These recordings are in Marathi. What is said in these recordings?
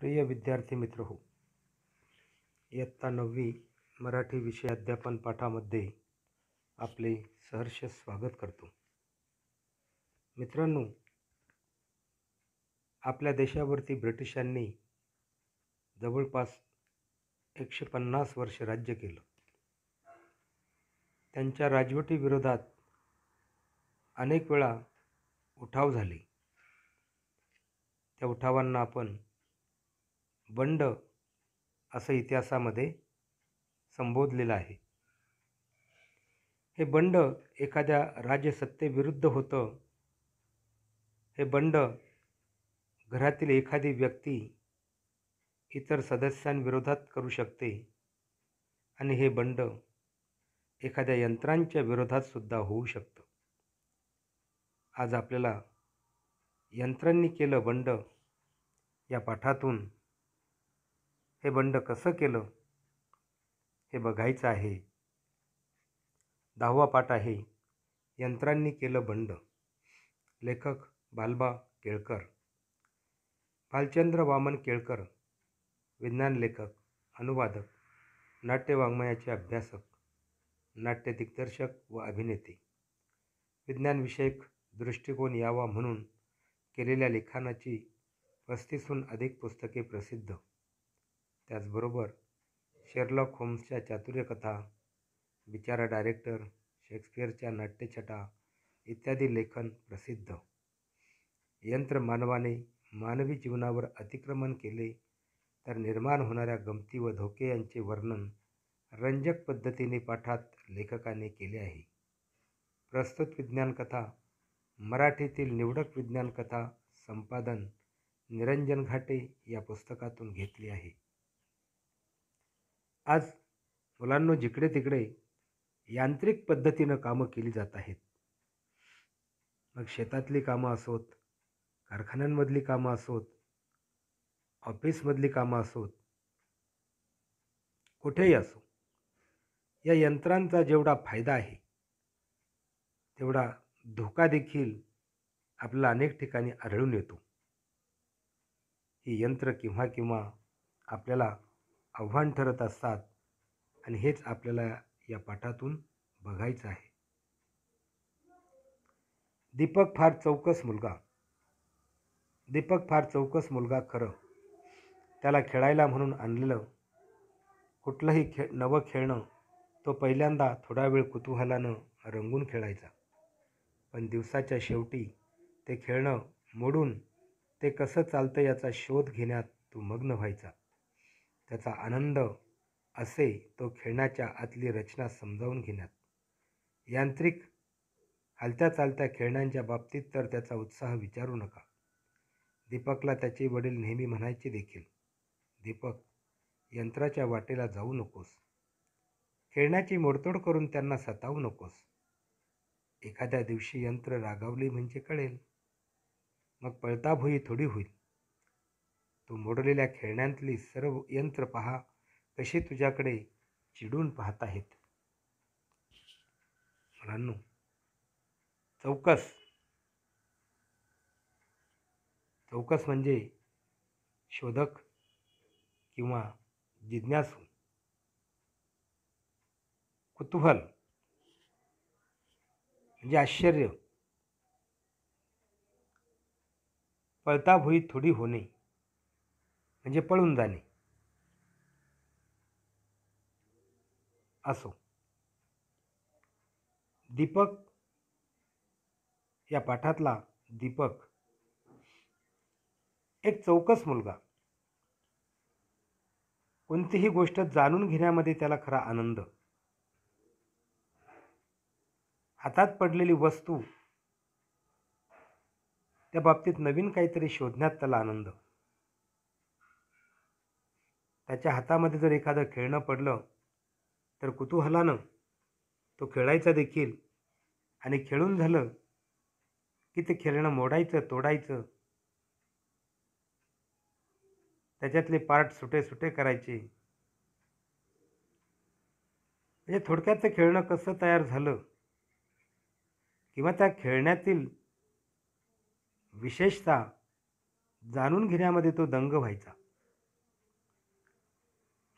प्रिय विद्यार्थी मित्र हो, इयत्ता 9वी मराठी विषय अध्यापन पाठामध्ये आपले सहर्ष स्वागत करतो. मित्रांनो, आपल्या देशावरती ब्रिटिशांनी जवळपास 150 वर्ष राज्य केलं. त्यांच्या राजवटीविरोधात अनेक वेळा उठाव झाले. त्या उठावांना आपण बंड असं इतिहासामध्ये संबोधलेलं आहे. हे बंड एखाद्या राजसत्तेविरुद्ध होतं. हे बंड घरातील एखादी व्यक्ती इतर सदस्यांविरोधात करू शकते आणि हे बंड एखाद्या यंत्रांच्या विरोधात सुद्धा होऊ शकतं. आज आपल्याला यंत्रांनी केलं बंड या पाठातून हे बंड कसं केलं हे बघायचं आहे. 10वा पाठ आहे, यंत्रांनी केलं बंड. लेखक बालबा केळकर. भालचंद्र वामन केळकर, विज्ञान लेखक, अनुवादक, नाट्यवाङ्मयाचे अभ्यासक, नाट्य दिग्दर्शक व अभिनेते. विज्ञानविषयक दृष्टिकोन यावा म्हणून केलेल्या लिखाणाची 35हून अधिक पुस्तके प्रसिद्ध. त्याचबरोबर शेरलॉक होम्सच्या चातुर्यकथा, बिचारा डायरेक्टर, शेक्सपियरच्या नाट्यछटा इत्यादी लेखन प्रसिद्ध. यंत्र मानवाने मानवी जीवनावर अतिक्रमण केले तर निर्माण होणाऱ्या गमती व धोके यांचे वर्णन रंजक पद्धतीने पाठात लेखकाने केले आहे. प्रस्तुत विज्ञानकथा मराठीतील निवडक विज्ञानकथा संपादन निरंजन घाटे या पुस्तकातून घेतली आहे. आज मुलांनो, जिकडे तिकडे यांत्रिक पद्धतीनं कामं केली जात आहेत. मग शेतातली कामं असोत, कारखान्यांमधली कामं असोत, ऑफिसमधली कामं असोत, कुठेही असो, या यंत्रांचा जेवढा फायदा आहे तेवढा धोका देखील आपल्याला अनेक ठिकाणी आढळून येतो. ही यंत्र केव्हा आपल्याला आव्हान ठरत असतात आणि हेच आपल्याला या पाठातून बघायचं आहे. दीपक फार चौकस मुलगा. दीपक फार चौकस मुलगा खरं. त्याला खेळायला म्हणून आणलेलं कुठलंही नवं खेळणं तो पहिल्यांदा थोडा वेळ कुतूहलानं रंगून खेळायचा. पण दिवसाच्या शेवटी ते खेळणं मोडून ते कसं चालतं याचा शोध घेण्यात तो मग्न व्हायचा. त्याचा आनंद असे तो खेळण्याच्या आतली रचना समजावून घेण्यात. यांत्रिक हलत्या चालत्या खेळण्यांच्या बाबतीत तर त्याचा उत्साह विचारू नका. दीपकला त्याचे वडील नेहमी म्हणायचे देखील, दीपक, यंत्राच्या वाटेला जाऊ नकोस. खेळण्याची मोडतोड करून त्यांना सतावू नकोस. एखाद्या दिवशी यंत्र रागावली म्हणजे कळेल. मग पळताभुई थोडी होईल. तू मोडलेल्या खेळण्यांतली सर्व यंत्र पहा कशी तुझ्याकडे चिडून पाहत आहेत. मुलांनो, चौकस म्हणजे शोधक किंवा जिज्ञासू. कुतूहल म्हणजे आश्चर्य. पळताभुई थोडी होणे म्हणजे पळून जाणे. असो, दीपक या पाठातला दीपक एक चौकस मुलगा. कोणतीही गोष्ट जाणून घेण्यामध्ये त्याला खरा आनंद. हातात पडलेली वस्तू त्या बाबतीत नवीन काहीतरी शोधण्यात त्याला आनंद. त्याच्या हातामध्ये जर एखादं खेळणं पडलं तर कुतूहलानं तो खेळायचा देखील आणि खेळून झालं की ते खेळणं मोडायचं, तोडायचं, त्याच्यातले पार्ट सुटे करायचे. म्हणजे थोडक्यात ते खेळणं कसं तयार झालं किंवा त्या खेळण्यातील विशेषता जाणून घेण्यामध्ये तो दंग व्हायचा.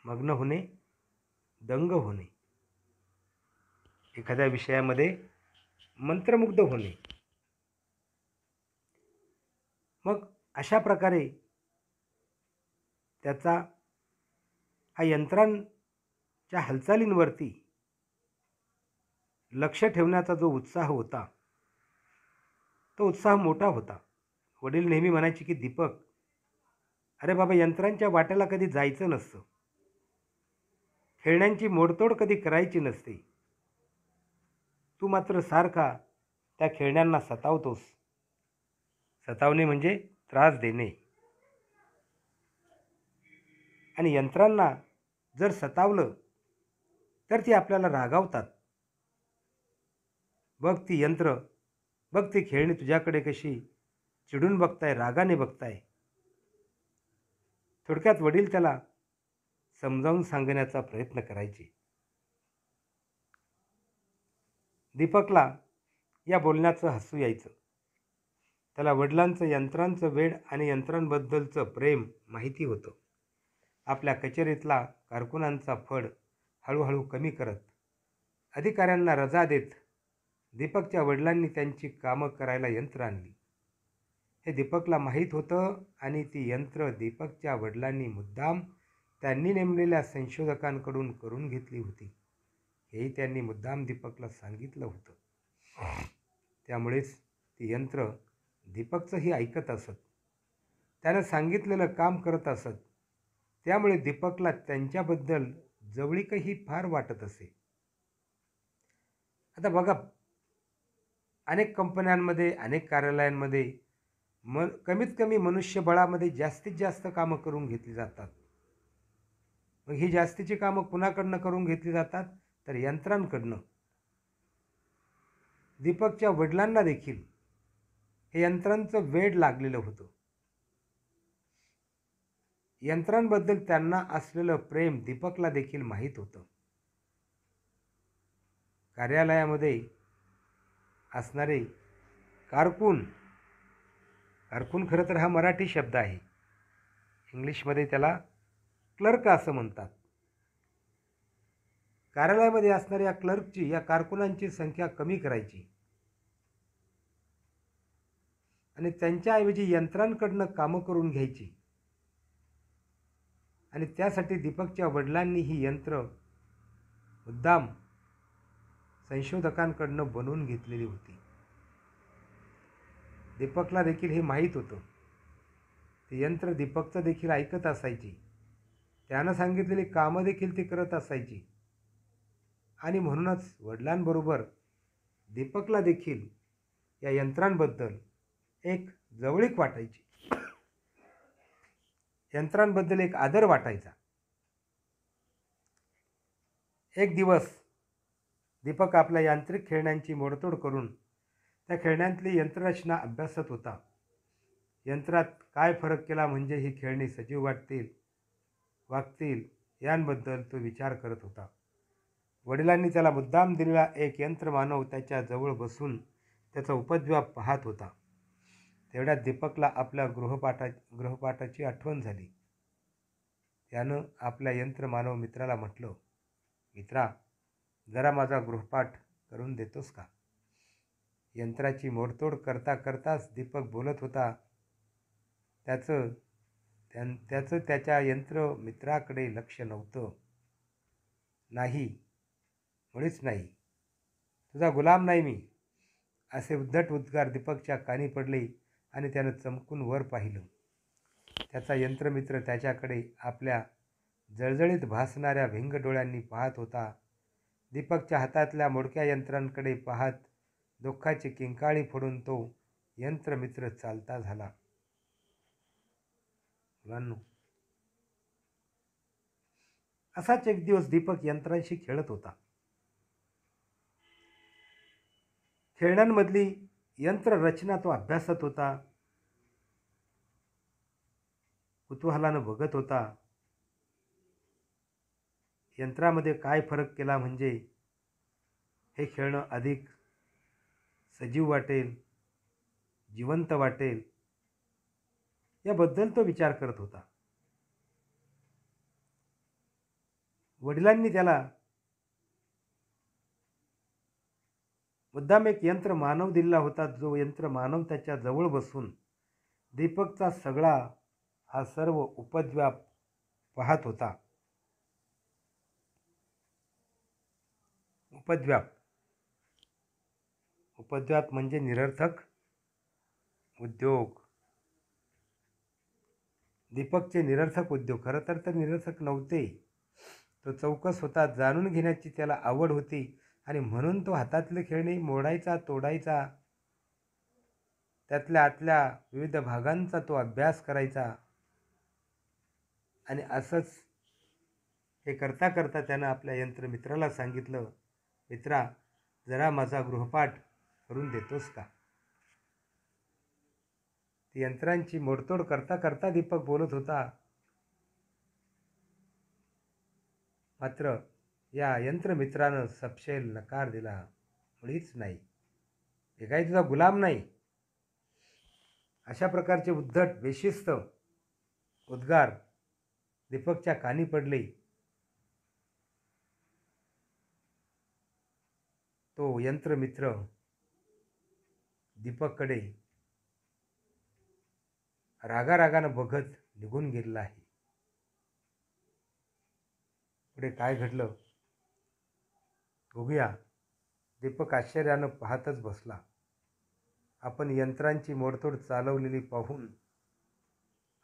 मग्न होणे, दंग होणे, एखाद्या विषयामध्ये मंत्रमुग्ध होणे. मग अशा प्रकारे त्याचा हा यंत्रांच्या हालचालींवरती लक्ष ठेवण्याचा जो उत्साह होता, तो उत्साह मोठा होता. वडील नेहमी म्हणायचे की दीपक, अरे बाबा, यंत्रांच्या वाट्याला कधी जायचं नसतं, खेळण्यांची मोडतोड कधी करायची नसते, तू मात्र सारखा त्या खेळण्यांना सतावतोस. सतावणे म्हणजे त्रास देणे. आणि यंत्रांना जर सतावलं तर ती आपल्याला रागावतात. बघ ती यंत्र, बघ ती खेळणी तुझ्याकडे कशी चिडून बघताय, रागाने बघताय. थोडक्यात वडील त्याला समजावून सांगण्याचा प्रयत्न करायचे. दीपकला या बोलण्याचं हसू यायचं. त्याला वडिलांचं यंत्रांचं वेड आणि यंत्रांबद्दलचं प्रेम माहिती होतं. आपल्या कचेरीतला कारकुनांचा फड हळूहळू कमी करत, अधिकाऱ्यांना रजा देत दीपकच्या वडिलांनी त्यांची कामं करायला यंत्र आणली. हे दीपकला माहीत होतं आणि ती यंत्र दीपकच्या वडिलांनी मुद्दाम त्यांनी नेमलेल्या संशोधकांकडून करून घेतली होती. हेही त्यांनी मुद्दाम दीपकला सांगितलं होतं. त्यामुळेच ती यंत्र दीपकचंही ऐकत असत, त्यानं सांगितलेलं काम करत असत. त्यामुळे दीपकला त्यांच्याबद्दल जवळीकही फार वाटत असे. आता बघा, अनेक कंपन्यांमध्ये, अनेक कार्यालयांमध्ये कमीत कमी मनुष्यबळामध्ये जास्तीत जास्त कामं करून घेतली जातात. मग ही जास्तीची कामं कुणाकडनं करून घेतली जातात? तर यंत्रांकडनं. दीपकच्या वडिलांना देखील हे यंत्रांचं वेड लागलेलं होतं. यंत्रांबद्दल त्यांना असलेलं प्रेम दीपकला देखील माहीत होतं. कार्यालयामध्ये असणारे कारकून खरं तर हा मराठी शब्द आहे, इंग्लिशमध्ये त्याला क्लर्क असं म्हणतात. कार्यालयामध्ये असणाऱ्या क्लर्कची, या कारकुनांची संख्या कमी करायची आणि त्यांच्याऐवजी यंत्रांकडनं कामं करून घ्यायची. आणि त्यासाठी दीपकच्या वडिलांनी ही यंत्र मुद्दाम संशोधकांकडनं बनवून घेतलेली होती. दीपकला देखील हे माहीत होतं. ते यंत्र दीपकचं देखील ऐकत असायची, त्यानं सांगितलेली कामं देखील ती करत असायची. आणि म्हणूनच वडिलांबरोबर दीपकला देखील या यंत्रांबद्दल एक जवळीक वाटायची, यंत्रांबद्दल एक आदर वाटायचा. एक दिवस दीपक आपल्या यांत्रिक खेळण्यांची मोडतोड करून त्या खेळण्यांतली यंत्ररचना अभ्यासत होता. यंत्रात काय फरक केला म्हणजे ही खेळणी सजीव वागतील यांबद्दल तो विचार करत होता. वडिलांनी त्याला मुद्दाम दिलेला एक यंत्रमानव त्याच्या जवळ बसून त्याचा उपद्व्याप पाहत होता. तेवढ्यात दीपकला आपल्या गृहपाठाची आठवण झाली. त्यानं आपल्या यंत्रमानव मित्राला म्हटलं, मित्रा, जरा माझा गृहपाठ करून देतोस का? यंत्राची मोडतोड करता करताच दीपक बोलत होता. त्याचं त्याच्या यंत्र मित्राकडे लक्ष नव्हतं. नाही, मुळीच नाही. तुझा गुलाम नाही मी, असे उद्धट उद्गार दीपकच्या कानी पडले आणि त्यानं चमकून वर पाहिलं. त्याचा यंत्रमित्र त्याच्याकडे आपल्या जळजळीत भासणाऱ्या भिंग डोळ्यांनी पाहत होता. दीपकच्या हातातल्या मोडक्या यंत्रांकडे पाहत दुःखाची किंकाळी फोडून तो यंत्रमित्र चालता झाला. मुलांनो, असाच एक दिवस दीपक यंत्रांशी खेळत होता. खेळण्यांमधली यंत्ररचना तो अभ्यासत होता, कुतूहलानं बघत होता. यंत्रामध्ये काय फरक केला म्हणजे हे खेळणं अधिक सजीव वाटेल, जिवंत वाटेल, याबद्दल तो विचार करत होता. वडिलांनी त्याला मुद्दाम एक यंत्र मानव दिला होता, जो यंत्र मानव त्याच्या जवळ बसून दीपकचा सगळा हा सर्व उपद्व्याप पाहत होता. उपद्व्याप म्हणजे निरर्थक उद्योग. दीपकचे निरर्थक उद्योग खरं तर निरर्थक नव्हते. तो चौकस होता, जाणून घेण्याची त्याला आवड होती आणि म्हणून तो हातातले खेळणी मोडायचा, तोडायचा, त्यातल्या आतल्या विविध भागांचा तो अभ्यास करायचा. आणि असंच हे करता करता त्यानं आपल्या यंत्रमित्राला सांगितलं, मित्रा, जरा माझा गृहपाठ करून देतोस का? ती यंत्रांची मोडतोड करता करता दीपक बोलत होता. मात्र या यंत्रमित्रानं सपशेल नकार दिला. मुळीच नाही, हे काही तुझा गुलाम नाही. अशा प्रकारचे उद्धट बेशिस्त उद्गार दीपकच्या कानी पडले. तो यंत्रमित्र दीपककडे रागारागानं बघत निघून गेलेला आहे. पुढे काय घडलं बघूया. दीपक आश्चर्यानं पाहतच बसला. आपण यंत्रांची मोडतोड चालवलेली पाहून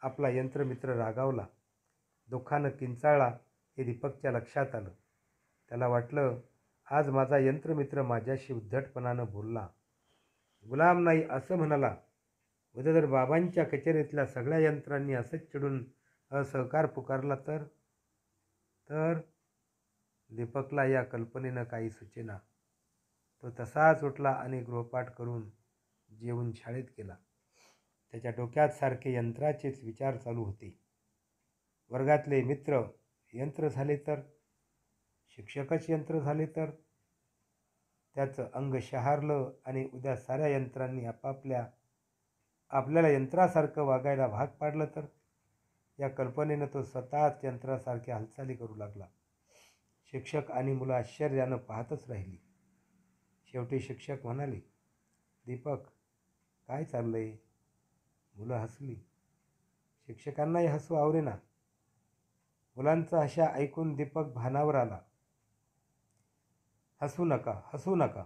आपला यंत्रमित्र रागावला, दुःखानं किंचाळला हे दीपकच्या लक्षात आलं. त्याला वाटलं, आज माझा यंत्रमित्र माझ्याशी उद्धटपणानं बोलला, गुलाम नाही असं म्हणाला. उद्या जर बाबांच्या कचेरीतल्या सगळ्या यंत्रांनी असंच चिडून असहकार पुकारला तर दीपकला या कल्पनेनं काही सुचेना. तो तसाच उठला आणि गृहपाठ करून जेवून शाळेत गेला. त्याच्या डोक्यात सारखे यंत्राचेच विचार चालू होते. वर्गातले मित्र यंत्र झाले तर, शिक्षकच यंत्र झाले तर, त्याचं अंग शहारलं आणि उद्या साऱ्या यंत्रांनी आपल्याला यंत्रासारखं वागायला भाग पाडलं तर, या कल्पनेनं तो स्वतःच यंत्रासारखे हालचाली करू लागला. शिक्षक आणि मुलं आश्चर्यानं पाहतच राहिली. शेवटी शिक्षक म्हणाले, दीपक, काय चाललंय? मुलं हसली. शिक्षकांनाही हसू आवरेना. मुलांचं अशा ऐकून दीपक भानावर आला. हसू नका.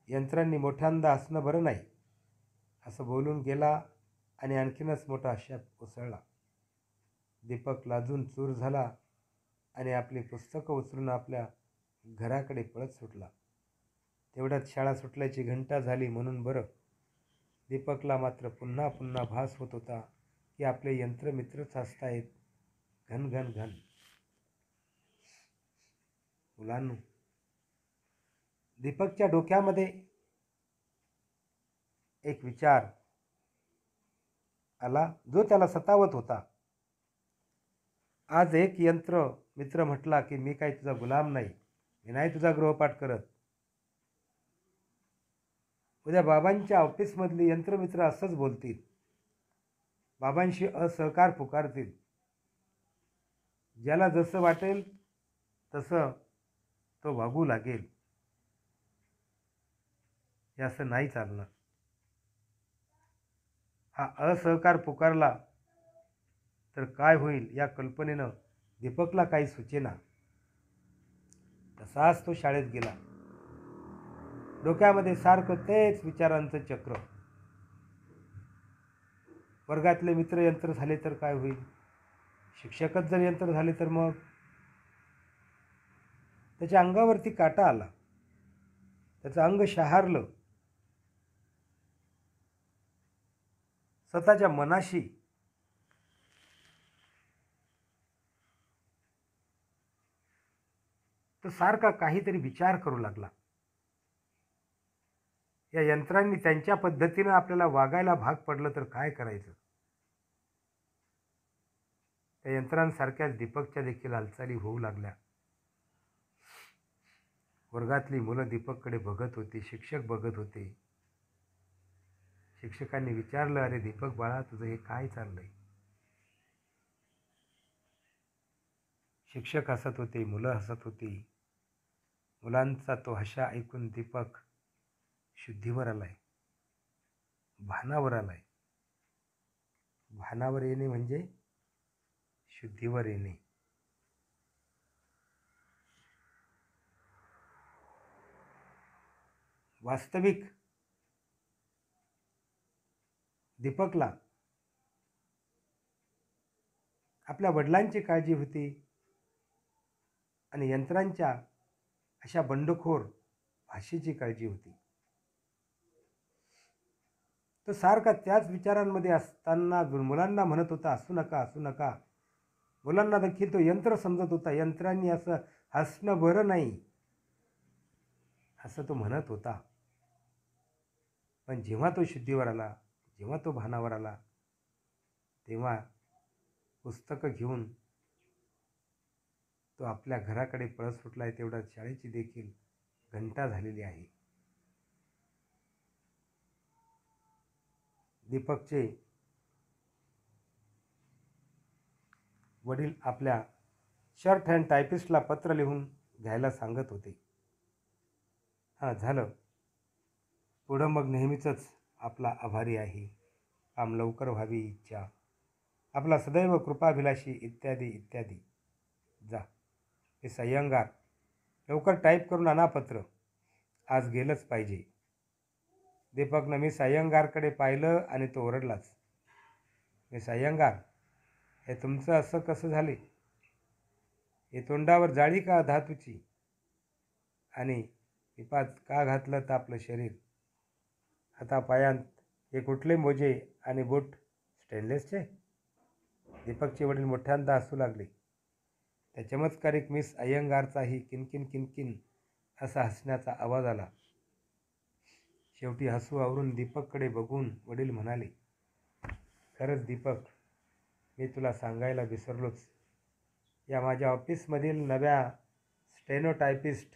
यंत्रांनी मोठ्यांदा हसणं बरं नाही, असं बोलून गेला आणि आणखीनच मोठा शाप उसळला. दीपक लाजून चूर झाला आणि आपली पुस्तकं उचलून आपल्या घराकडे पळत सुटला. तेवढ्यात शाळा सुटल्याची घंटा झाली म्हणून बरं. दीपकला मात्र पुन्हा पुन्हा भास होत होता की आपले यंत्रमित्रच हसतायत. घन घन घन. मुलांनो, दीपकच्या डोक्यामध्ये एक विचार आला जो त्याला सतावत होता. आज एक यंत्रमित्र म्हटला की मी काही तुझा गुलाम नाही, मी नाही तुझा गृहपाठ करत. उद्या बाबांच्या ऑफिसमधली यंत्रमित्र असंच बोलतील, बाबांशी असहकार पुकारतील. ज्याला जसं वाटेल तसं तो वागू लागेल. हे असं नाही चालणार. हा असहकार पुकारला तर काय होईल या कल्पनेनं दीपकला काही सुचेना. तसाच तो शाळेत गेला. डोक्यामध्ये सारखं तेच विचारांचं चक्र. वर्गातले मित्र यंत्र झाले तर काय होईल? शिक्षकच जर यंत्र झाले तर मग? त्याच्या अंगावरती काटा आला. त्याचं अंग शहारलं. स्वतःच्या मनाशी तो सारखा काहीतरी विचार करू लागला. या यंत्रांनी त्यांच्या पद्धतीनं आपल्याला वागायला भाग पडलं तर काय करायचं? त्या यंत्रांसारख्याच दीपकच्या देखील हालचाली होऊ लागल्या. वर्गातली मुलं दीपककडे बघत होती, शिक्षक बघत होते. शिक्षकांनी विचारलं, अरे दीपक बाळा, तुझं हे काय चाललंय? शिक्षक हसत होते, मुलं हसत होती. मुलांचा तो हशा ऐकून दीपक शुद्धीवर आलाय, भानावर आलाय. भानावर येणे म्हणजे शुद्धीवर येणे. वास्तविक दीपकला आपल्या वडिलांची काळजी होती आणि यंत्रांच्या अशा बंडखोर भाषेची काळजी होती. तो सारखा त्याच विचारांमध्ये असताना मुलांना म्हणत होता, हसू नका, हसू नका. मुलांना देखील तो यंत्र समजत होता. यंत्रांनी असं हसणं बरं नाही असं तो म्हणत होता. पण जेव्हा तो शुद्धीवर आला, जेव्हा तो भानावर आला, तेव्हा पुस्तकं घेऊन तो आपल्या घराकडे पळत सुटलाय. तेवढा शाळेची देखील घंटा झालेली आहे. दीपकचे वडील आपल्या शर्ट हँड टायपिस्टला पत्र लिहून घ्यायला सांगत होते. हां, झालं. पुढं मग नेहमीचंच आपला आभारी आहे, काम लवकर व्हावी इच्छा, आपला सदैव कृपाभिलाषी इत्यादी इत्यादी. जा. हे सय्यंगार, लवकर टाईप करून आणा पत्र, आज गेलंच पाहिजे. दीपकनं मिस अय्यंगारकडे पाहिलं आणि तो ओरडलाच. मिस अय्यंगार, हे तुमचं असं कसं झाले? हे तोंडावर जाळी का धातूची? आणि पिपात का घातलं तर आपलं शरीर? हातापायांत हे कुठले मोजे आणि बूट स्टेनलेसचे? दीपकचे वडील मोठ्यांदा हसू लागले. त्या चमत्कारिक मिस अय्यंगारचाही किनकिन किनकिन असा हसण्याचा आवाज आला. शेवटी हसू आवरून दीपककडे बघून वडील म्हणाले, खरंच दीपक, मी तुला सांगायला विसरलोच. या माझ्या ऑफिसमधील नव्या स्टेनोटायपिस्ट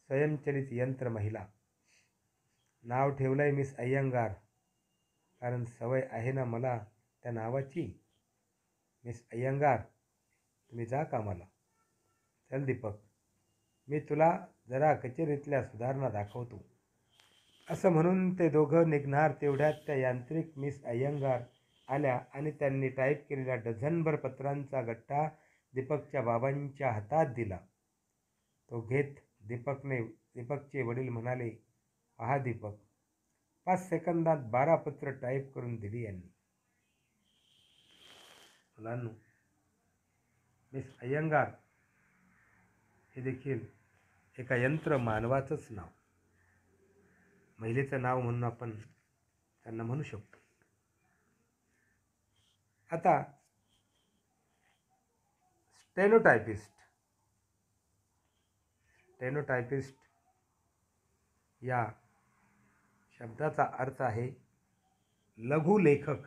स्वयंचलित यंत्र महिला. नाव ठेवलं आहे मिस अय्यंगार, कारण सवय आहे ना मला त्या नावाची. मिस अय्यंगार, तुम्ही जा कामाला. चल दीपक, मी तुला जरा कचेरीतल्या सुधारणा दाखवतो. असं म्हणून ते दोघं निघणार. तेवढ्यात त्या यांत्रिक मिस अय्यंगार आल्या आणि त्यांनी टाईप केलेल्या डझनभर पत्रांचा गट्टा दीपकच्या बाबांच्या हातात दिला. तो घेत दीपकचे वडील म्हणाले, पहा दीपक, 5 सेकंदात 12 पत्र टाईप करून दिली यांनी. मुलांनो, मिस अय्यंगार हे देखील एका यंत्र मानवाचंच नाव, महिलेचं नाव म्हणून आपण त्यांना म्हणू शकतो. आता स्टेनोटायपिस्ट या शब्दाचा अर्थ आहे लघु लेखक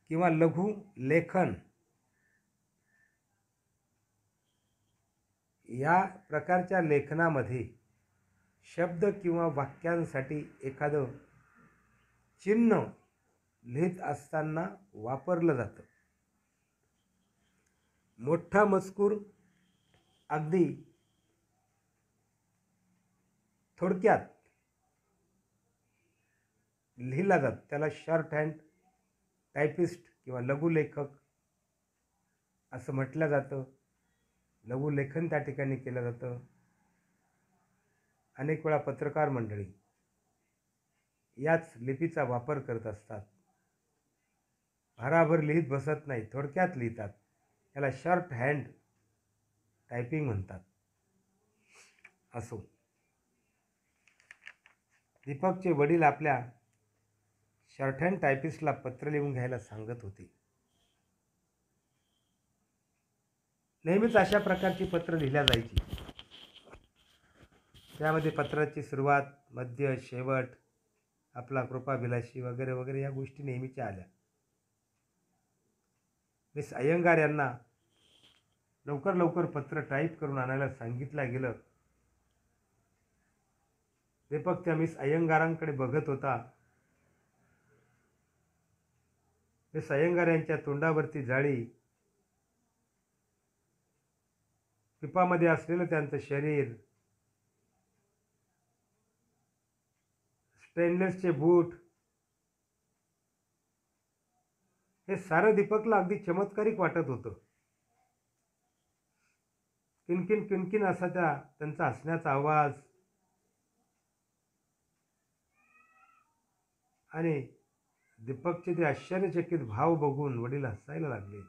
किंवा लघु लेखन. या प्रकारच्या लेखनामध्ये शब्द किंवा वाक्यांसाठी एखादं चिन्ह लिहित असताना वापरलं जातं. मोठा मजकूर अगदी थोडक्यात लिहिला जातो, त्याला शॉर्ट हँड टायपिस्ट किंवा लघुलेखक असं म्हटलं जातं. लघुलेखन त्या ठिकाणी केलं जातं. अनेक वेळा पत्रकार मंडळी याच लिपीचा वापर करत असतात. भराभर लिहित बसत नाही, थोडक्यात लिहितात. याला शॉर्ट हँड टायपिंग म्हणतात. असो, दीपकचे वडील आपल्या शॉर्ट हँड टायपिस्टला पत्र लिहून घ्यायला सांगत होते. नेहमीच अशा प्रकारची पत्र लिहिल्या जायची. त्यामध्ये पत्राची सुरुवात, मध्य, शेवट, आपला कृपाभिलाषी वगैरे वगैरे या गोष्टी नेहमीच्या आल्या. मिस अय्यंगार यांना लवकर लवकर पत्र टाईप करून आणायला सांगितलं गेलं. दीपक त्या मिस अय्यंगारांकडे बघत होता. मिस अय्यंगार यांच्या तोंडावरती जाळी पिपामध्ये असलेलं त्यांचं शरीर, स्टेनलेसचे बूट, हे सारं दीपकला अगदी चमत्कारिक वाटत होतं. किणकिण किणकिण असा त्यांचा हसण्याचा आवाज आणि दीपकचे ते आश्चर्यचकित भाव बघून वडील हसायला लागले.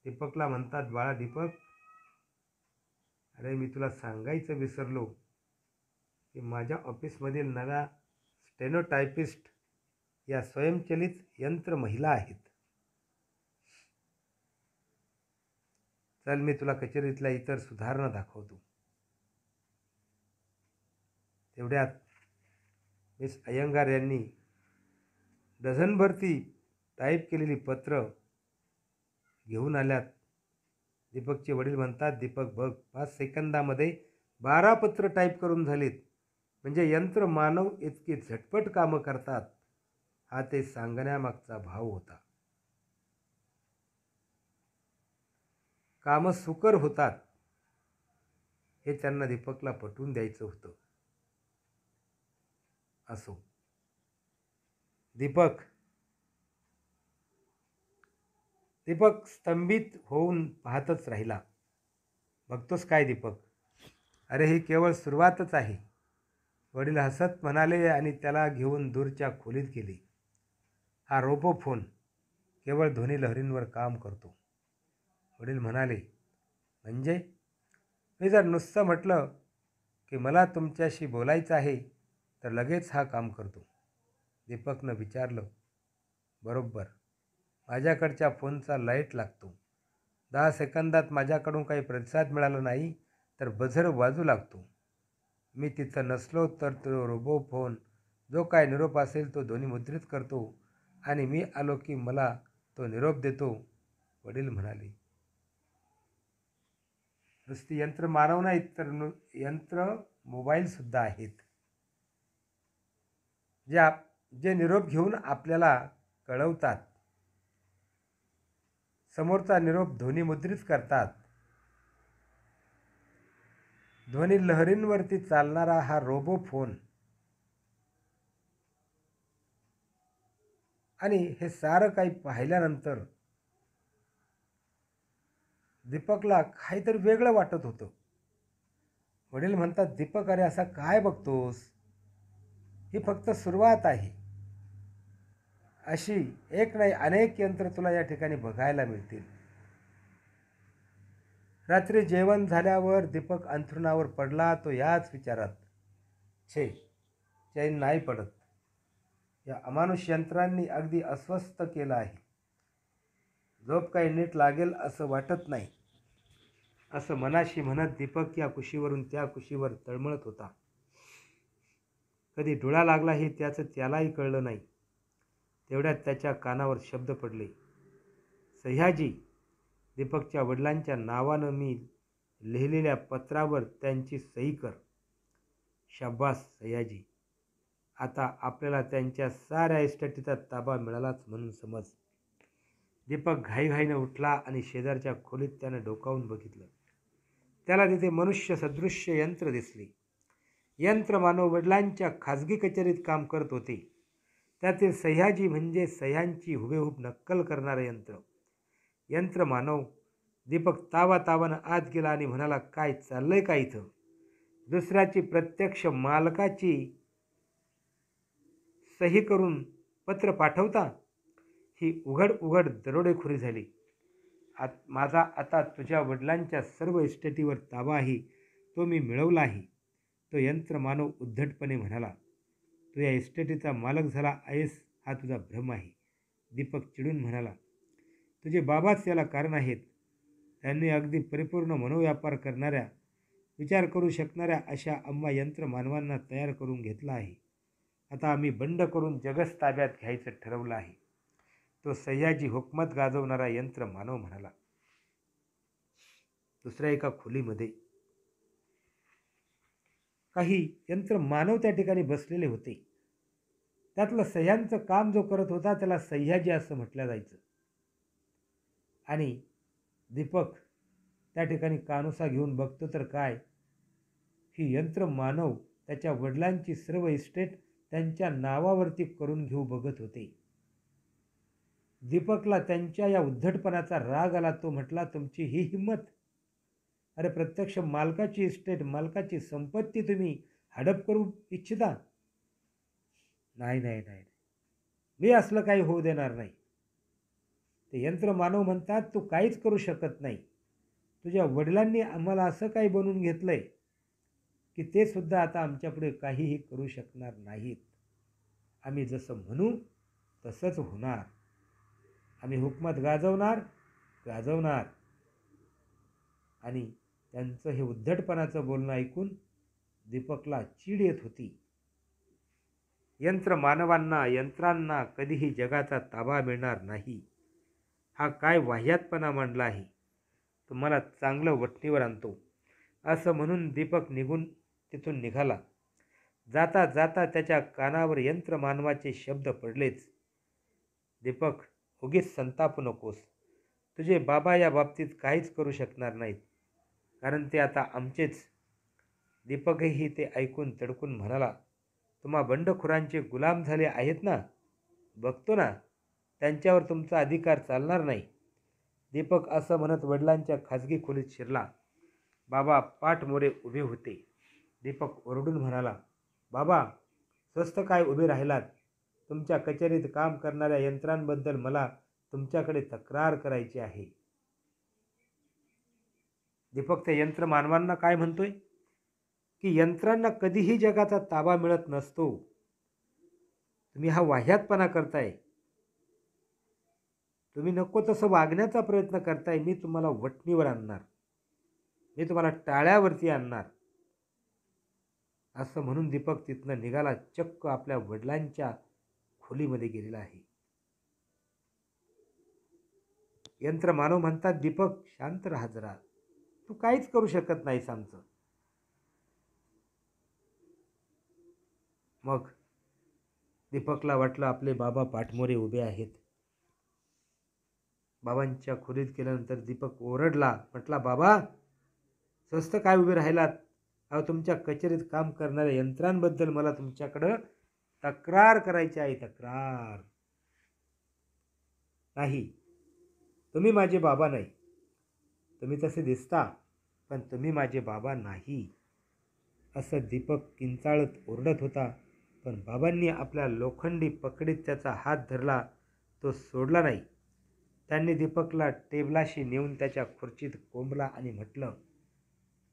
दीपकला म्हणतात, बाळा दीपक, अरे मी तुला सांगायचं विसरलो की माझ्या ऑफिसमधील नव्या स्टेनोटायपिस्ट या स्वयंचलित यंत्र महिला आहेत. चल मी तुला कचेरीतल्या इतर सुधारणा दाखवतो. तेवढ्यात मिस अय्यंगार यांनी डझनभर ती टाईप केलेली पत्र घेऊन आल्यात. दीपकचे वडील म्हणतात, दीपक बघ, 5 सेकंदामध्ये 12 पत्र टाईप करून झालीत. म्हणजे यंत्र मानव इतकी झटपट कामं करतात, हा ते सांगण्यामागचा भाव होता. कामं सुकर होतात हे त्यांना दीपकला पटवून द्यायचं होतं. असो. दीपक स्तंभित होऊन पाहतच राहिला. बघतोस काय दीपक? अरे ही केवळ सुरुवातच आहे, वडील हसत म्हणाले आणि त्याला घेऊन दूरच्या खोलीत गेले. हा रोबो फोन केवळ ध्वनी लहरींवर काम करतो. वडील म्हणाले, म्हणजे? मी जर नुसतं म्हटलं की मला तुमच्याशी बोलायचं आहे तर लगेच हा काम करतो. दीपकनं विचारलं, बरोबर. माझ्याकडच्या फोनचा लाईट लागतो. 10 सेकंदात माझ्याकडून काही प्रतिसाद मिळाला नाही तर बझर वाजू लागतो. मी तिथं नसलो तर तो रोबो फोन जो काय निरोप असेल तो ध्वनिमुद्रित करतो आणि मी आलो की मला तो निरोप देतो. वडील म्हणाले, नुसती यंत्र मानव नाहीत तर यंत्र मोबाईलसुद्धा आहेत, जे निरोप घेऊन आपल्याला कळवतात. समोरचा निरोप ध्वनिमुद्रित करतात. ध्वनी लहरींवरती चालणारा हा रोबो फोन आणि हे सारं काही पाहिल्यानंतर दीपकला काहीतरी वेगळं वाटत होतं. वडील म्हणतात, दीपक अरे असा काय बघतोस? ही फक्त सुरुवात आहे. अशी एक नाही अनेक यंत्र तुला या ठिकाणी बघायला मिळतील. रात्री जेवण झाल्यावर दीपक अंथरुणावर पडला. तो याच विचारात, चैन नाही पडत. या अमानुष यंत्रांनी अगदी अस्वस्थ केलं आहे. झोप काही नीट लागेल असं वाटत नाही. असं मनाशी म्हणत दीपक या कुशीवरून त्या कुशीवर तळमळत होता. कधी डोळा लागला हे त्यालाही कळलं नाही. तेवढ्यात त्याच्या कानावर शब्द पडले, सह्याजी. दीपकच्या वडिलांच्या नावानं मी लिहिलेल्या पत्रावर त्यांची सही कर. शाब्बास सह्याजी. आता आपल्याला त्यांच्या साऱ्या इस्टेटीचा ताबा मिळालाच म्हणून समज. दीपक घाईघाईनं उठला आणि शेजारच्या खोलीत त्यानं डोकावून बघितलं. त्याला तिथे मनुष्य सदृश्य यंत्र दिसले. यंत्रमानव वडिलांच्या खाजगी कचेरीत काम करत होते. त्यातील सह्याजी म्हणजे सह्यांची हुबेहूब नक्कल करणारं यंत्र. यंत्रमानव. दीपक तावातावानं आत गेला आणि म्हणाला, काय चाललंय का इथं? दुसऱ्याची प्रत्यक्ष मालकाची सही करून पत्र पाठवता? ही उघड दरोडेखोरी झाली. माझा आता तुझ्या वडिलांच्या सर्व इस्टेटीवर ताबा आहे, तो मी मिळवला आहे. तो यंत्रमानव उद्धटपणे म्हणाला, तू या इस्टेटीचा मालक झाला आहेस हा तुझा भ्रम आहे. दीपक चिडून म्हणाला, तुझे बाबाच याला कारण आहेत. त्यांनी अगदी परिपूर्ण मनोव्यापार करणाऱ्या, विचार करू शकणाऱ्या अशा आम्हा यंत्रमानवांना तयार करून घेतला आहे. आता आम्ही बंड करून जगच ताब्यात घ्यायचं ठरवलं आहे. तो सह्याजी हुकमत गाजवणारा यंत्रमानव म्हणाला. दुसऱ्या एका खोलीमध्ये काही यंत्रमानव त्या ठिकाणी बसलेले होते. त्यातलं सह्यांचं काम जो करत होता त्याला सह्याजी असं म्हटलं जायचं. आणि दीपक त्या ठिकाणी कानोसा घेऊन बघतो तर काय, ही यंत्र मानव त्याच्या वडिलांची सर्व इस्टेट त्यांच्या नावावरती करून घेऊ बघत होते. दीपकला त्यांच्या या उद्धटपणाचा राग आला. तो म्हटला, तुमची ही हिंमत? अरे प्रत्यक्ष मालकाची इस्टेट, मालकाची संपत्ती तुम्ही हडप करू इच्छिता? नाही नाही नाही, मी असलं काही होऊ देणार नाही. ते यंत्र मानव म्हणतात, तू काहीच करू शकत नाही. तुझ्या वडिलांनी आम्हाला असं काही बनवून घेतलंय की ते सुद्धा आता आमच्यापुढे काहीही करू शकणार नाहीत. आम्ही जसं म्हणू तसंच होणार. आम्ही हुकमत गाजवणार गाजवणार. आणि त्यांचं हे उद्धटपणाचं बोलणं ऐकून दीपकला चीड येत होती. यंत्रमानवांना, यंत्रांना कधीही जगाचा ताबा मिळणार नाही. हा काय वाह्यातपणा मांडला आहे. तुम्हाला चांगलं वठणीवर आणतो. असं म्हणून दीपक तिथून निघाला. जाता जाता त्याच्या कानावर यंत्रमानवाचे शब्द पडलेच. दीपक, उगीच संतापू नकोस. तुझे बाबा या बाबतीत काहीच करू शकणार नाहीत, कारण ते आता आमचेच. दीपकही ते ऐकून तडकून म्हणाला, तुम्हा बंडखोरांचे गुलाम झाले आहेत ना, बघतो ना, त्यांच्यावर तुमचा अधिकार चालणार नाही. दीपक असं म्हणत वडिलांच्या खाजगी खोलीत शिरला. बाबा पाठमोरे उभे होते. दीपक ओरडून म्हणाला, बाबा, स्वस्त काय उभे राहिलात? तुमच्या कचेरीत काम करणाऱ्या यंत्रांबद्दल मला तुमच्याकडे तक्रार करायची आहे. दीपक त्या यंत्र मानवांना काय म्हणतोय की यंत्रांना कधीही जगाचा ताबा मिळत नसतो. तुम्ही हा वाह्यातपणा करताय. तुम्ही नको तसं वागण्याचा प्रयत्न करताय. मी तुम्हाला वठणीवर आणणार. मी तुम्हाला टाळ्यावरती आणणार. असं म्हणून दीपक तिथनं निघाला. चक्क आपल्या वडिलांच्या खोलीमध्ये गेलेला आहे. यंत्रमानव म्हणतात, दीपक शांत राहा जरा, तू काहीच करू शकत नाहीस आमचं. मग दीपकला वाटलं आपले बाबा पाठमोरे उभे आहेत. बाबांच्या खोलीत गेल्यानंतर दीपक ओरडला, म्हटला, बाबा, स्वस्त काय उभे राहिलात? अहो, तुमच्या कचेरीत काम करणाऱ्या यंत्रांबद्दल मला तुमच्याकडं तक्रार करायची आहे. तक्रार नाही, तुम्ही माझे बाबा नाही. तुम्ही तसे दिसता, पण तुम्ही माझे बाबा नाही. असं दीपक किंचाळत ओरडत होता. पण बाबांनी आपल्या लोखंडी पकडीत त्याचा हात धरला. तो सोडला नाही. त्यांनी दीपकला टेबलाशी नेऊन त्याच्या खुर्चीत कोंबला आणि म्हटलं,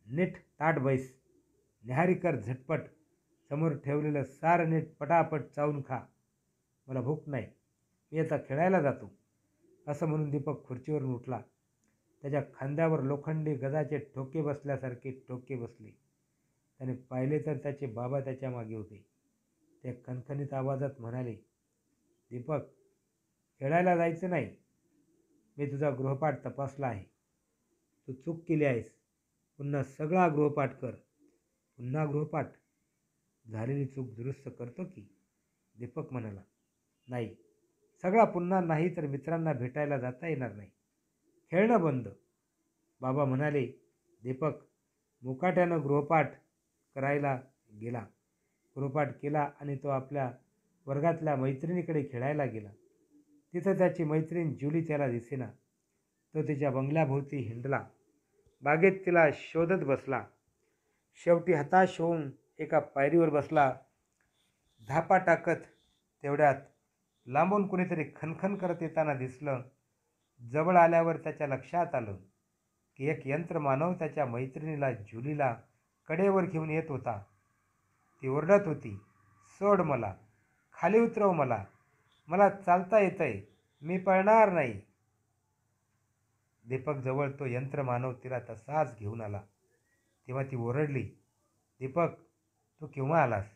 नीट ताट बैस. न्याहारी कर झटपट. समोर ठेवलेलं सारं नीट पटापट चावून खा. मला भूक नाही. मी आता खेळायला जातो. असं म्हणून दीपक खुर्चीवरून उठला. त्याच्या खांद्यावर लोखंडी गदाचे ठोके बसल्यासारखे ठोके बसले. त्याने पाहिले तर त्याचे बाबा त्याच्या मागे होते. ते खणखणीत आवाजात म्हणाले, दीपक, खेळायला जायचं नाही. मी तुझा गृहपाठ तपासला आहे. तू चूक केली आहेस. पुन्हा सगळा गृहपाठ कर. पुन्हा गृहपाठ? झालेली चूक दुरुस्त करतो की. दीपक म्हणाला, नाही, सगळा पुन्हा नाही तर मित्रांना भेटायला जाता येणार नाही. खेळणं बंद. बाबा म्हणाले. दीपक मुकाट्यानं गृहपाठ करायला गेला. गृहपाठ केला आणि तो आपल्या वर्गातल्या मैत्रिणीकडे खेळायला गेला. तिथं त्याची मैत्रीण जुली त्याला दिसेना. तो तिच्या बंगल्याभोवती हिंडला. बागेत तिला शोधत बसला. शेवटी हताश होऊन एका पायरीवर बसला. धापा टाकत तेवढ्यात लांबून कुणीतरी खणखण करत येताना दिसलं. जवळ आल्यावर त्याच्या लक्षात आलं की एक यंत्रमानव त्याच्या मैत्रिणीला जुलीला कडेवर घेऊन येत होता. ती ओरडत होती, सोड मला, खाली उतरव मला, मला चालता येतंय, मी पळणार नाही. दीपक जवळ तो यंत्रमानव तिला तसाच घेऊन आला. तेव्हा ती ओरडली, दीपक, तू केव्हा आलास?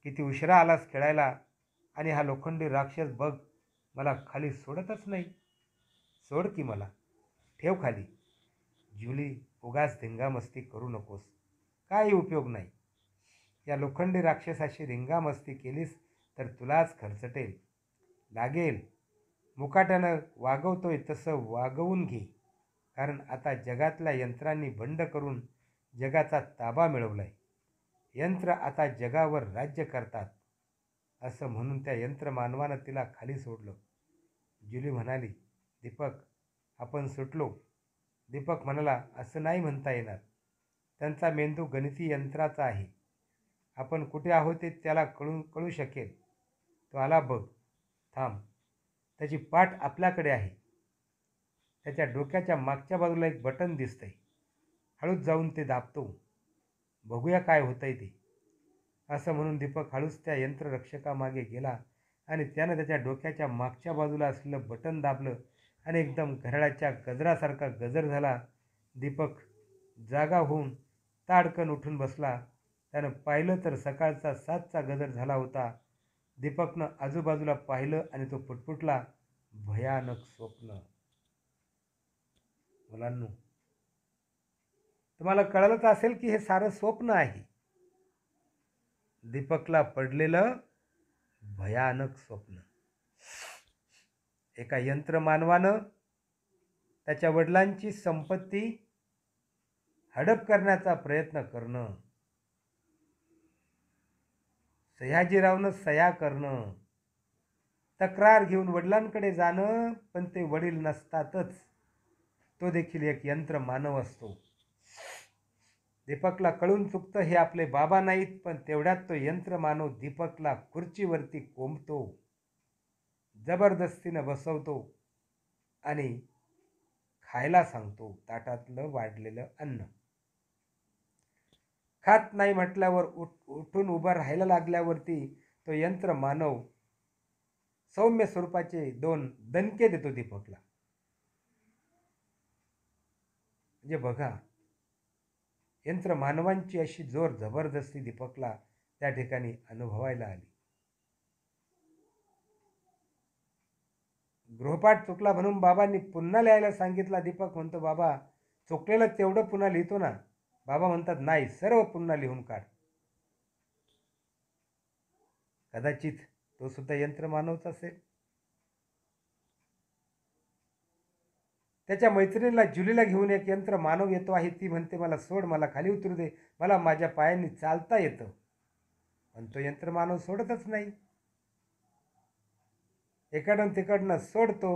किती उशिरा आलास खेळायला? आणि हा लोखंडी राक्षस बघ, मला खाली सोडतच नाही. सोड की मला, ठेव खाली. जुली, उगाच धिंगामस्ती करू नकोस. काही उपयोग नाही. या लोखंडी राक्षसाशी धिंगामस्ती केलीस तर तुलाच खर्चटेल, लागेल. मुकाट्यानं वागवतोय तसं वागवून घे. कारण आता जगातल्या यंत्रांनी बंड करून जगाचा ताबा मिळवलाय. यंत्र आता जगावर राज्य करतात, असं म्हणून त्या यंत्रमानवानं तिला खाली सोडलं. जुली म्हणाली, दीपक, आपण सुटलो. दीपक म्हणाला, असं नाही म्हणता येणार. त्यांचा मेंदू गणिती यंत्राचा आहे. आपण कुठे आहोत ते त्याला कळू शकेल. तो आला बघ. थांब. त्याची पाठ आपल्याकडे आहे. त्याच्या डोक्याच्या मागच्या बाजूला एक बटन दिसतंय. हळूच जाऊन ते दाबतो. बघूया काय होतंय ते. असं म्हणून दीपक हळूच त्या यंत्ररक्षकामागे गेला आणि त्यानं त्याच्या डोक्याच्या मागच्या बाजूला असलेलं बटन दाबलं आणि एकदम घड्याळाच्या गजरासारखा गजर झाला. दीपक जागा होऊन ताडकन उठून बसला. त्यानं पाहिलं तर सकाळचा 7चा गजर झाला होता. दीपकनं आजूबाजूला पाहिलं आणि तो पुटपुटला, भयानक स्वप्न. मुलांनो, तुम्हाला कळलंच असेल की हे सारं स्वप्न आहे. दीपकला पडलेलं भयानक स्वप्न. एका यंत्रमानवानं त्याच्या वडिलांची संपत्ती हडप करण्याचा प्रयत्न करणं, सयाजीरावनं सह्या करणं, तक्रार घेऊन वडिलांकडे जाणं, पण ते वडील नसतातच. तो देखील एक यंत्रमानव असतो. दीपकला कळून चुकतं हे आपले बाबा नाहीत, पण तेवढ्यात तो यंत्रमानव दीपकला खुर्चीवरती कोंबतो, जबरदस्तीनं बसवतो आणि खायला सांगतो ताटातलं वाढलेलं अन्न. खात नाही म्हटल्यावर उठून उभं राहायला लागल्यावरती तो यंत्रमानव सौम्य स्वरूपाचे 2 दणके देतो दीपकला. म्हणजे बघा, यंत्रमानवांची अशी जोर जबरदस्ती दीपकला त्या ठिकाणी अनुभवायला आली. गृहपाठ चुकला म्हणून बाबांनी पुन्हा लिहायला सांगितला. दीपक म्हणतो, बाबा, चुकलेलं तेवढं पुन्हा लिहितो ना. बाबा म्हणतात, नाही, सर्व पुन्हा लिहून काढ. कदाचित तो सुद्धा यंत्रमानवच असेल. त्याच्या मैत्रिणीला जुलीला घेऊन एक यंत्रमानव येतो आहे. ती म्हणते, मला सोड, मला खाली उतरू दे, मला माझ्या पायांनी चालता येतं. पण तो यंत्रमानव सोडतच नाही. एकडून तिकडनं सोडतो.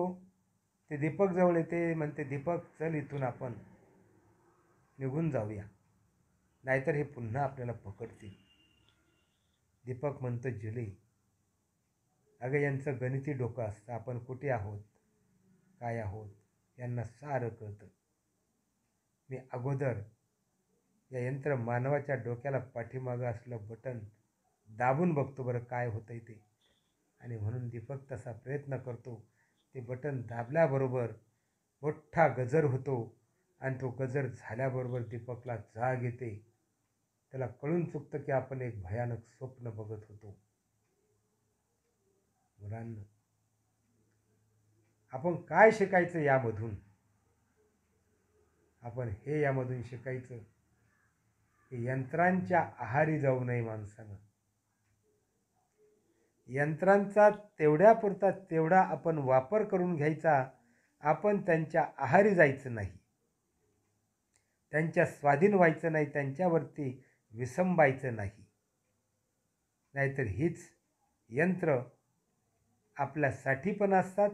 ते दीपक जवळ येते, म्हणते, दीपक, चल, इथून आपण निघून जाऊया, नाहीतर हे पुन्हा आपल्याला पकडतील. दीपक म्हणतो, जुली, अगं, यांचं गणिती डोकं असतं. आपण कुठे आहोत, काय आहोत, यांना सारं कळतं. मी अगोदर या यंत्र मानवाच्या डोक्याला पाठीमागं असलं बटन दाबून बघतो बरं काय होतंय ते. आणि म्हणून दीपक तसा प्रयत्न करतो. ते बटन दाबल्याबरोबर मोठा गजर होतो आणि तो गजर झाल्याबरोबर दीपकला जाग येते. त्याला कळून चुकतं की आपण एक भयानक स्वप्न बघत होतो. मुलांना, आपण काय शिकायचं यामधून? आपण हे यामधून शिकायचं की यंत्रांच्या आहारी जाऊ नये माणसानं. यंत्रांचा तेवढ्यापुरता तेवढा आपण वापर करून घ्यायचा. आपण त्यांच्या आहारी जायचं नाही, त्यांच्या स्वाधीन व्हायचं नाही, त्यांच्यावरती विसंबायचं नाही. नाहीतर हीच यंत्र आपल्यासाठी पण असतात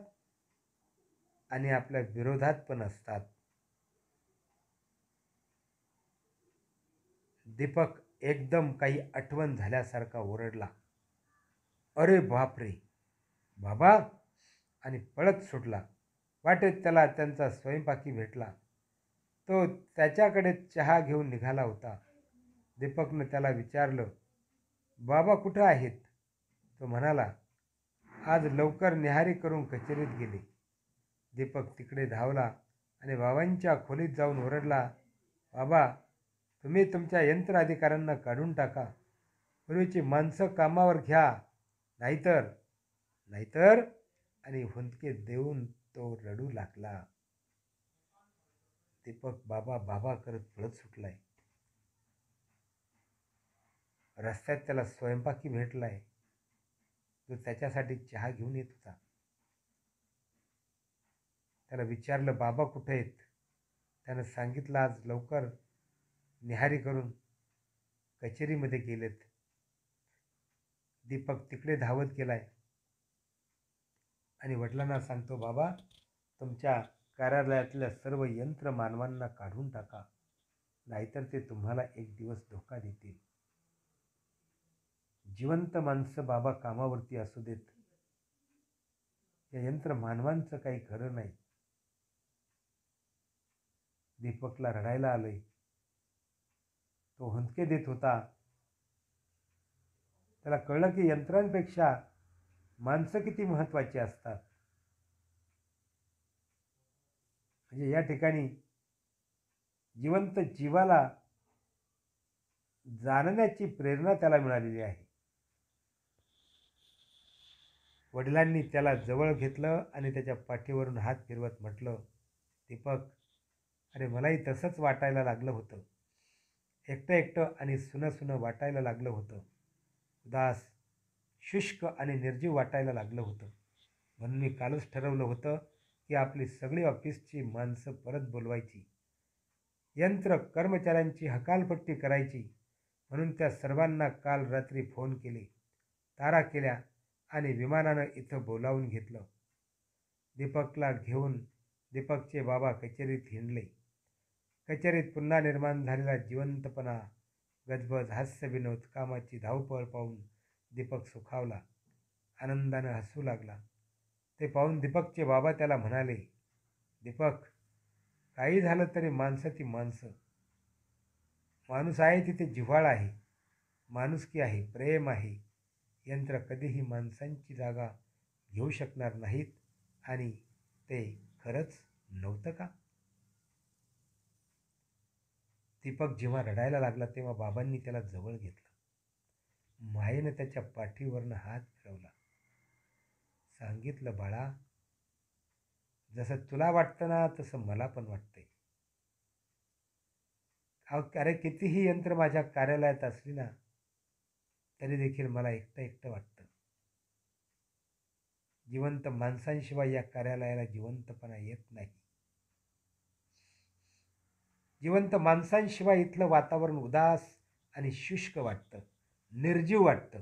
आणि आपल्या विरोधात पण असतात. दीपक एकदम काही आठवण झाल्यासारखा ओरडला, अरे बापरे, बाबा, आणि पळत सुटला. वाटेत त्याला त्यांचा स्वयंपाकी भेटला. तो त्याच्याकडे चहा घेऊन निघाला होता. दीपकनं त्याला विचारलं, बाबा कुठं आहेत? तो म्हणाला, आज लवकर न्याहारी करून कचेरीत गेले. दीपक तिकडे धावला आणि बाबांच्या खोलीत जाऊन ओरडला, बाबा, तुम्ही तुमच्या यंत्र अधिकाऱ्यांना काढून टाका. पूर्वीची माणसं कामावर घ्या, नाहीतर नाहीतर आणि हुंदके देऊन तो रडू लागला. दीपक बाबा बाबा करत पळत सुटलाय. रस्त्यात त्याला स्वयंपाकी भेटलाय, तो त्याच्यासाठी चहा घेऊन येत होता. त्याला विचारलं, बाबा कुठे आहेत? त्यानं सांगितलं आज लवकर निहारी करून कचेरीमध्ये गेलेत. दीपक तिकडे धावत गेलाय आणि वडिलांना सांगतो, बाबा तुमच्या कार्यालयातल्या सर्व यंत्र मानवांना काढून टाका, नाहीतर ते तुम्हाला एक दिवस धोका देतील. जिवंत माणसं बाबा कामावरती असू देत, या यंत्र मानवांचं काही खरं नाही. दीपकला रडायला आलंय. तो हुंदके देत होता. त्याला कळलं की यंत्रांपेक्षा माणसं किती महत्त्वाची असतात. म्हणजे या ठिकाणी जिवंत जीवाला जाणण्याची प्रेरणा त्याला मिळालेली आहे. वडिलांनी त्याला जवळ घेतलं आणि त्याच्या पाठीवरून हात फिरवत म्हटलं, दीपक, अरे मलाही तसंच वाटायला लागलं होतं. एकटं एकटं आणि सुनं वाटायला लागलं होतं. उदास, शुष्क आणि निर्जीव वाटायला लागलं होतं. म्हणून मी कालच ठरवलं होतं की आपली सगळी ऑफिसची माणसं परत बोलवायची, यंत्र कर्मचाऱ्यांची हकालपट्टी करायची. म्हणून त्या सर्वांना काल रात्री फोन केले, तारा केल्या आणि विमानानं इथं बोलावून घेतलं. दीपकला घेऊन दीपकचे बाबा कचेरीत हिंडले. कचेरीत पुन्हा निर्माण झालेला जिवंतपणा, गजबज, हास्यविनोद, कामाची धावपळ पाहून दीपक सुखावला, आनंदानं हसू लागला. ते पाहून दीपकचे बाबा त्याला म्हणाले, दीपक, काही झालं तरी माणसं ती माणसं. माणूस आहे तिथे जिव्हाळा आहे, माणुसकी आहे, प्रेम आहे. यंत्र कधीही माणसांची जागा घेऊ शकणार नाहीत. आणि ते खरंच नव्हतं का? दीपक जेव्हा रडायला लागला तेव्हा बाबांनी त्याला जवळ घेतलं. मायेनं त्याच्या पाठीवरनं हात फिरवला. सांगितलं, बाळा, जसं तुला वाटतं ना तसं मला पण वाटतंय. अरे कितीही यंत्र माझ्या कार्यालयात असली ना तरी देखील मला एकटं एकटं वाटतं. जिवंत माणसांशिवाय या कार्यालयाला जिवंतपणा येत नाही. जिवंत माणसांशिवाय इथलं वातावरण उदास आणि शुष्क वाटतं, निर्जीव वाटतं.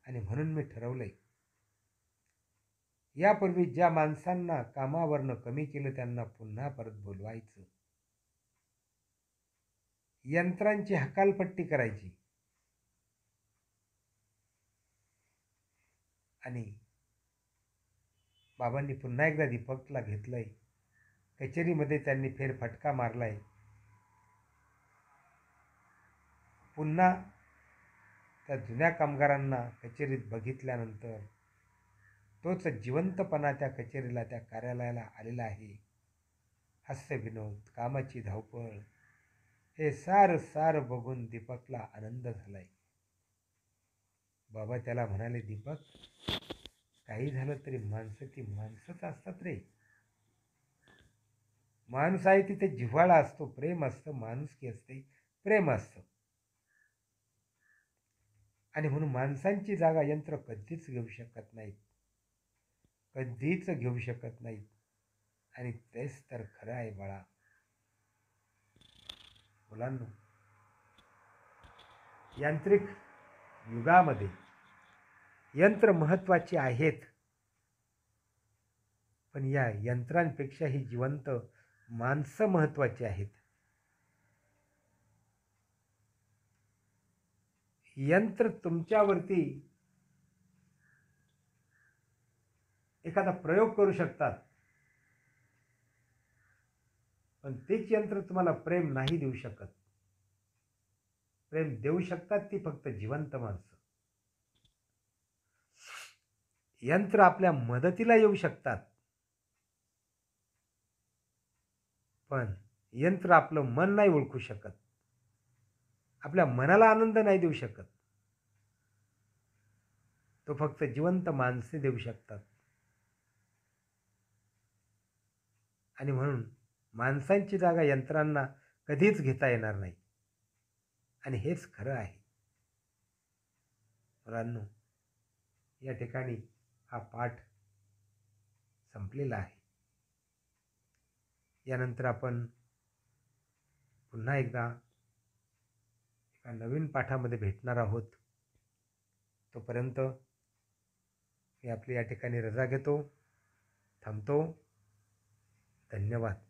आणि म्हणून मी ठरवलंय, यापूर्वी ज्या माणसांना कामावरनं कमी केलं त्यांना पुन्हा परत बोलवायचं, यंत्रांची हकालपट्टी करायची आणि बाबांनी पुन्हा एकदा दीपकला घेतलंय. कचेरीमध्ये त्यांनी फेरफटका मारलाय. पुन्हा त्या जुन्या कामगारांना कचेरीत बघितल्यानंतर तोच जिवंतपणा त्या कचेरीला, त्या कार्यालयाला आलेला आहे. हास्यविनोद, कामाची धावपळ, हे सारं बघून दीपकला आनंद झालाय. बाबा त्याला म्हणाले, दीपक, काही झालं तरी माणसं ती माणसंच असतात रे. माणूस आहे तिथे जिव्हाळा असतो, प्रेम असतं, माणुसकी असते, प्रेम असतं. आणि म्हणून माणसांची जागा यंत्र कधीच घेऊ शकत नाहीत, कधीच घेऊ शकत नाहीत. आणि तेच तर खरं आहे बाळा. मुलांनो, यांत्रिक युगामध्ये यंत्र महत्त्वाची आहेत, पण या यंत्रांपेक्षाही जिवंत माणसं महत्त्वाची आहेत. यंत्र तुमच्यावरती एखादा प्रयोग करू शकतात, पण तेच यंत्र तुम्हाला प्रेम नाही देऊ शकत. प्रेम देऊ शकतात ती फक्त जिवंत माणसं. यंत्र आपल्या मदतीला येऊ शकतात, पण यंत्र आपलं मन नाही ओळखू शकत, आपल्या मनाला आनंद नाही देऊ शकत. तो फक्त जिवंत माणसे देऊ शकतात. आणि म्हणून माणसांची जागा यंत्रांना कधीच घेता येणार नाही. आणि हेच खरं आहे. मुलांनो, या ठिकाणी हा पाठ संपलेला आहे. यानंतर आपण पुन्हा एकदा एका नवीन पाठामध्ये भेटणार आहोत. तोपर्यंत मी आपली या ठिकाणी रजा घेतो, थांबतो. धन्यवाद.